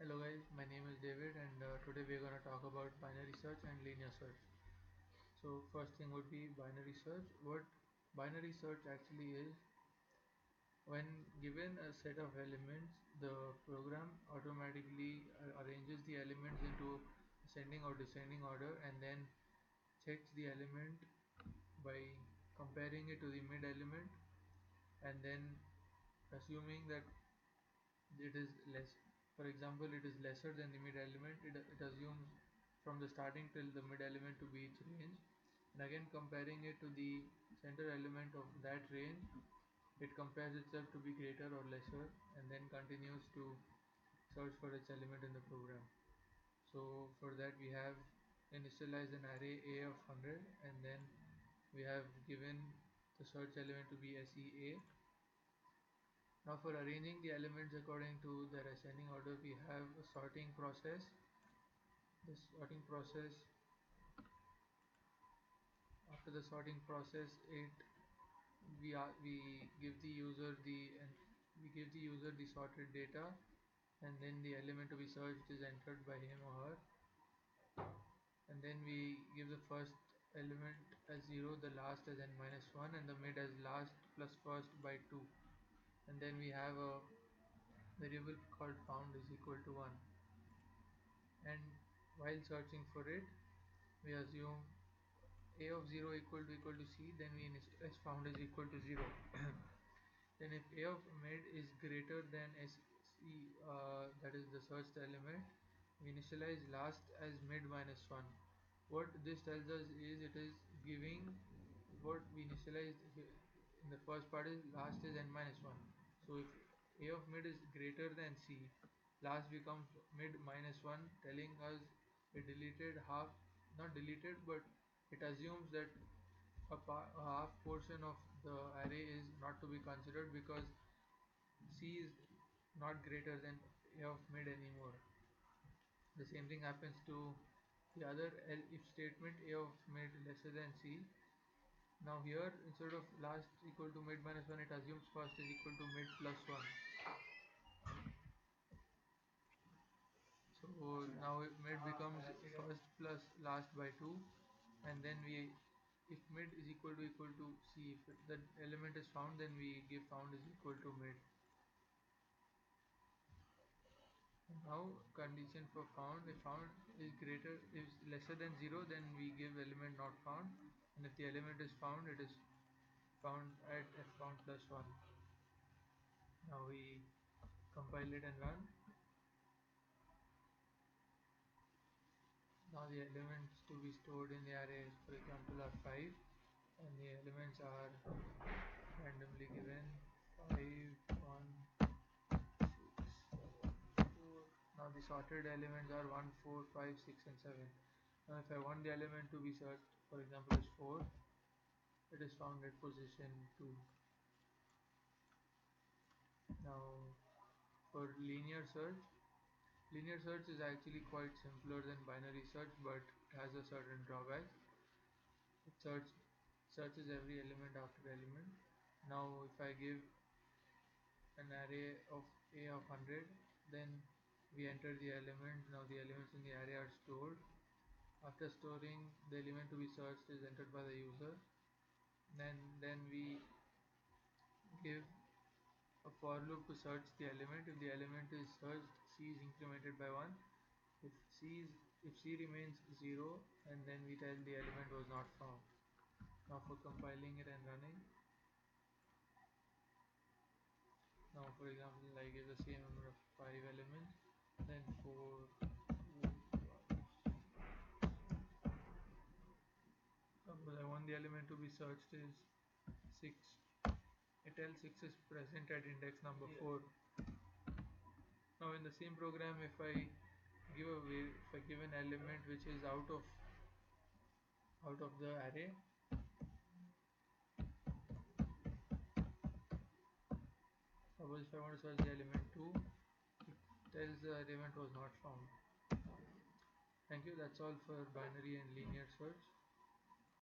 Hello guys, my name is David and today we're going to talk about binary search and linear search. So first thing would be binary search. What binary search actually is, when given a set of elements, the program automatically arranges the elements into ascending or descending order and then checks the element by comparing it to the mid element, and then assuming that it is less, for example it is lesser than the mid element, it assumes from the starting till the mid element to be its range, and again comparing it to the center element of that range, it compares itself to be greater or lesser and then continues to search for its element in the program. So for that we have initialized an array A of 100 and then we have given the search element to be SEA. Now for arranging the elements according to their ascending order, we have a sorting process. This sorting process, after the sorting process, we give the user the sorted data, and then the element to be searched is entered by him or her, and then we give the first element as 0, the last as n minus 1, and the mid as last plus first by 2, and then we have a variable called found is equal to 1, and while searching for it we assume a of 0 equal to c, then we initialize found is equal to 0. Then if a of mid is greater than sc, that is the searched element, we initialize last as mid minus 1. What this tells us is, it is giving what we initialized in the first part is last is n minus 1. So if a of mid is greater than c, last becomes mid minus 1, telling us it deleted half, not deleted, but it assumes that a half portion of the array is not to be considered because c is not greater than a of mid anymore. The same thing happens to the other if statement, a of mid lesser than c. Now here, instead of last equal to mid minus 1, it assumes first is equal to mid plus 1. So now mid becomes first plus last by 2, and then if mid is equal to c, if the element is found, then we give found is equal to mid. Now condition for found, if found is lesser than 0, then we give element not found, and if the element is found, it is found at found plus 1. Now we compile it and run. Now the elements to be stored in the array, for example, are 5, and the elements are randomly given 5, 1, 6, 4. Now the sorted elements are 1, 4, 5, 6 and 7. Now if I want the element to be searched, for example as 4, it is found at position 2. Now for linear search is actually quite simpler than binary search, but has a certain drawback. It searches every element after element. Now if I give an array of a of 100, then we enter the elements. Now the elements in the array are stored. After storing, the element to be searched is entered by the user. Then we give a for loop to search the element. If the element is searched, c is incremented by 1. If c remains 0, and then we tell the element was not found. Now for compiling it and running, now for example I give the same number of 5 elements, then 4, 2, 1. Suppose I want the element to be searched is 6. It tells 6 is present at index number 4. Now in the same program, if I give an element which is out of the array, suppose if I want to search the element 2, it tells the element was not found. Thank you. That's all for binary and linear search.